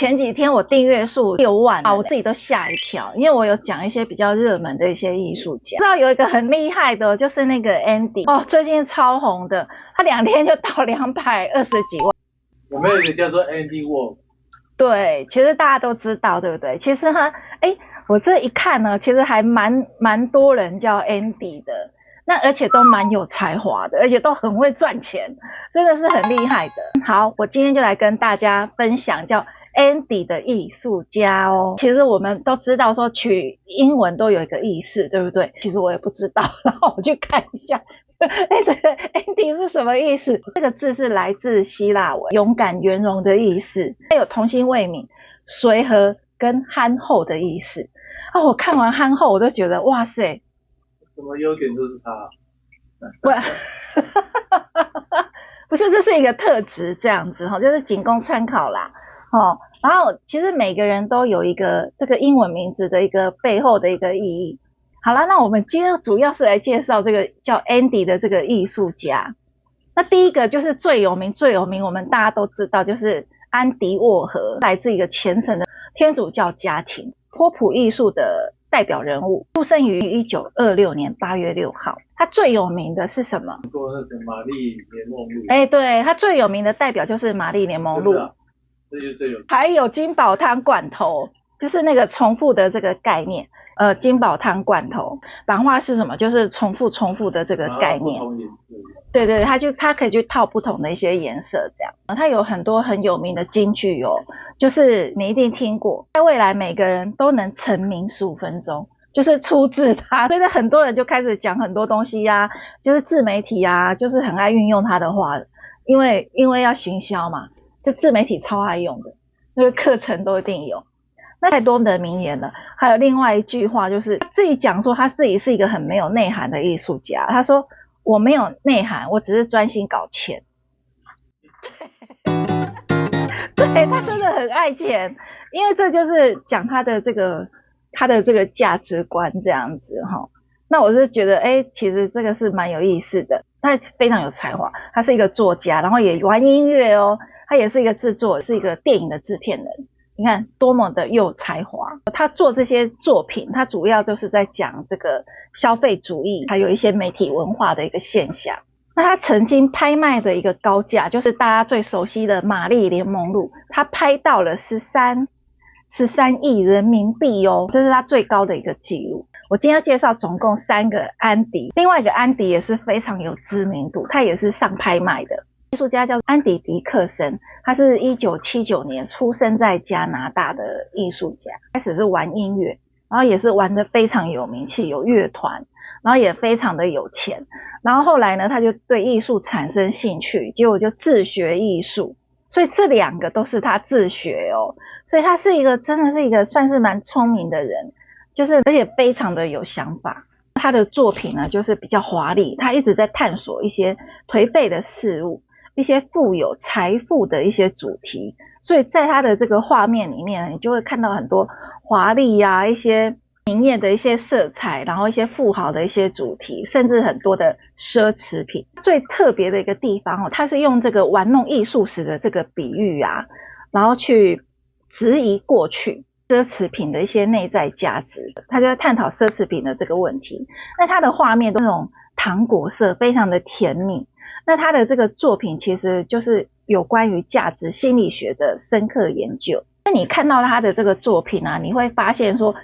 前几天我订阅数6万，我自己都吓一跳，因为我有讲一些比较热门的一些艺术家，知道有一个很厉害的，就是那个 Andy 哦，最近超红的，他2天就到220几万。有没有一个叫做 Andy Warhol？对，其实大家都知道，对不对？其实他，我这一看呢，其实还蛮多人叫 Andy 的，那而且都蛮有才华的，而且都很会赚钱，真的是很厉害的。好，我今天就来跟大家分享叫 Andy 的艺术家哦。其实我们都知道说取英文都有一个意思，对不对？其实我也不知道，然后我去看一下。这个 Andy 是什么意思？这个字是来自希腊文，勇敢圆融的意思，还有童心未泯、随和跟憨厚的意思。我看完憨厚，我都觉得哇塞，什么优点都是他。不是，这是一个特质，这样子就是仅供参考啦。然后其实每个人都有一个这个英文名字的一个背后的一个意义。好啦，那我们今天主要是来介绍这个叫 Andy 的这个艺术家。那第一个就是最有名，我们大家都知道，就是安迪沃荷，来自一个虔诚的天主教家庭，波普艺术的代表人物，出生于1926年8月6号。他最有名的是什么？过那个玛丽莲梦露。对，他最有名的代表就是玛丽莲梦露，这就最有名。还有金宝汤罐头，就是那个重复的这个概念。金宝汤罐头，版画是什么？就是重复的这个概念。对，它可以去套不同的一些颜色，这样。它有很多很有名的金句哦，就是你一定听过，在未来每个人都能成名15分钟，就是出自它。所以很多人就开始讲很多东西呀，就是自媒体啊，就是很爱运用它的话，因为要行销嘛，就自媒体超爱用的，那个课程都一定有。那太多的名言了，还有另外一句话，就是他自己讲说他自己是一个很没有内涵的艺术家。他说我没有内涵，我只是专心搞钱。对，他真的很爱钱，因为这就是讲他的这个价值观这样子齁。那我是觉得其实这个是蛮有意思的。他非常有才华，他是一个作家，然后也玩音乐哦，他也是一个制作，是一个电影的制片人。你看多么的有才华，他做这些作品，他主要就是在讲这个消费主义，还有一些媒体文化的一个现象。那他曾经拍卖的一个高价，就是大家最熟悉的玛丽莲梦露，他拍到了13亿人民币哦，这是他最高的一个记录。我今天要介绍总共3个安迪，另外一个安迪也是非常有知名度，他也是上拍卖的。艺术家叫安迪·迪克森，他是1979年出生在加拿大的艺术家，开始是玩音乐，然后也是玩得非常有名气，有乐团，然后也非常的有钱，然后后来呢，他就对艺术产生兴趣，结果就自学艺术，所以这2个都是他自学哦，所以他是真的是一个算是蛮聪明的人，就是而且非常的有想法。他的作品呢，就是比较华丽，他一直在探索一些颓废的事物，一些富有财富的一些主题，所以在他的这个画面里面，你就会看到很多华丽啊，一些明艳的一些色彩，然后一些富豪的一些主题，甚至很多的奢侈品。最特别的一个地方他是用这个玩弄艺术史的这个比喻啊，然后去质疑过去奢侈品的一些内在价值，他就在探讨奢侈品的这个问题。那他的画面都那种糖果色，非常的甜蜜。那他的这个作品其实就是有关于价值心理学的深刻研究。那你看到他的这个作品啊，你会发现说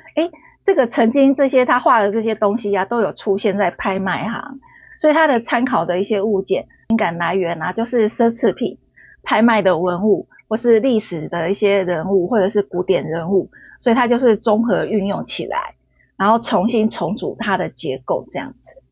这个曾经这些他画的这些东西啊，都有出现在拍卖行，所以他的参考的一些物件灵感来源啊，就是奢侈品、拍卖的文物，或是历史的一些人物，或者是古典人物，所以他就是综合运用起来，然后重新重组它的结构这样子。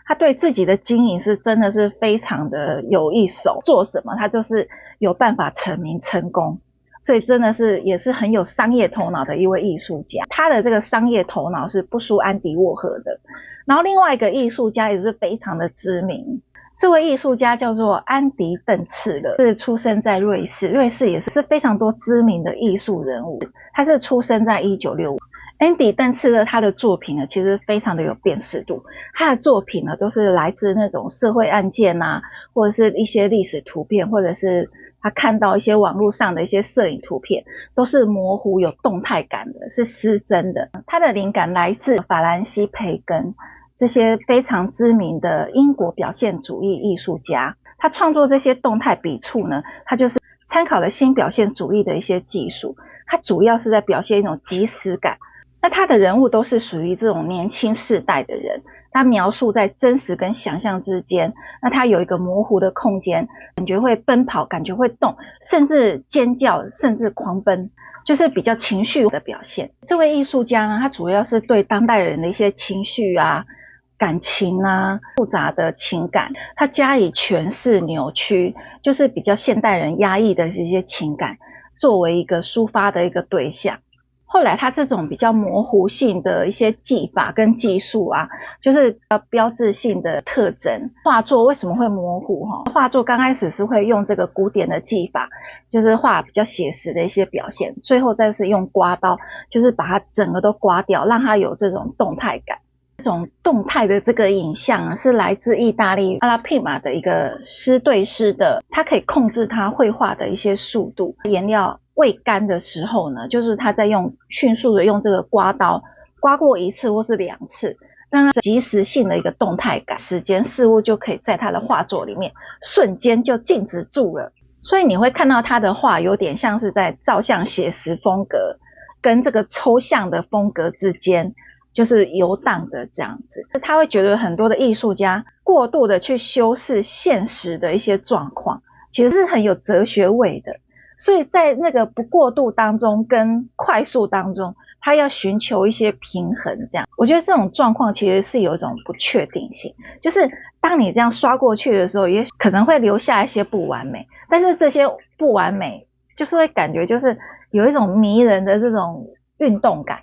他对自己的经营是真的是非常的有一手，做什么他就是有办法成名成功，所以真的是也是很有商业头脑的一位艺术家。他的这个商业头脑是不输安迪沃荷的。然后另外一个艺术家也是非常的知名，这位艺术家叫做安迪·邓茨勒，是出生在瑞士，瑞士也是非常多知名的艺术人物。他是出生在1965。安迪·邓茨勒他的作品呢，其实非常的有辨识度。他的作品呢，都是来自那种社会案件啊，或者是一些历史图片，或者是他看到一些网络上的一些摄影图片，都是模糊有动态感的，是失真的。他的灵感来自法兰西·培根这些非常知名的英国表现主义艺术家。他创作这些动态笔触呢，他就是参考了新表现主义的一些技术，他主要是在表现一种即时感。那他的人物都是属于这种年轻世代的人，他描述在真实跟想象之间，那他有一个模糊的空间，感觉会奔跑，感觉会动，甚至尖叫，甚至狂奔，就是比较情绪的表现。这位艺术家呢，他主要是对当代人的一些情绪啊、感情啊、复杂的情感，他加以诠释扭曲，就是比较现代人压抑的这些情感，作为一个抒发的一个对象。后来他这种比较模糊性的一些技法跟技术啊，就是标志性的特征。画作为什么会模糊？画作刚开始是会用这个古典的技法，就是画比较写实的一些表现，最后再是用刮刀，就是把它整个都刮掉，让它有这种动态感。这种动态的这个影像啊，是来自意大利阿拉皮马的一个师对师的，他可以控制他绘画的一些速度。颜料未干的时候呢，就是他在迅速的用这个刮刀刮过一次或是2次，让它即时性的一个动态感，时间事物就可以在他的画作里面瞬间就静止住了。所以你会看到他的画有点像是在照相写实风格跟这个抽象的风格之间就是游荡的这样子。他会觉得很多的艺术家过度的去修饰现实的一些状况，其实是很有哲学味的。所以在那个不过度当中跟快速当中，他要寻求一些平衡这样。我觉得这种状况其实是有一种不确定性，就是当你这样刷过去的时候，也可能会留下一些不完美，但是这些不完美就是会感觉就是有一种迷人的这种运动感。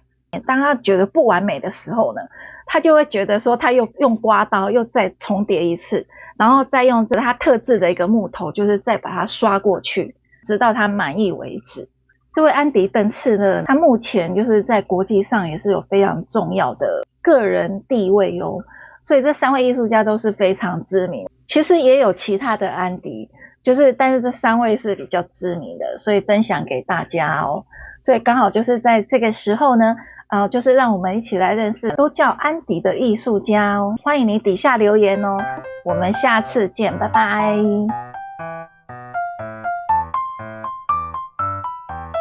当他觉得不完美的时候呢，他就会觉得说他又用刮刀又再重叠一次，然后再用他特制的一个木头，就是再把它刷过去，直到他满意为止。这位安迪·邓茨呢，他目前就是在国际上也是有非常重要的个人地位哦，所以这3位艺术家都是非常知名。其实也有其他的安迪，但是这3位是比较知名的，所以分享给大家哦。所以刚好就是在这个时候呢，就是让我们一起来认识都叫安迪的艺术家哦。欢迎你底下留言哦，我们下次见，拜拜。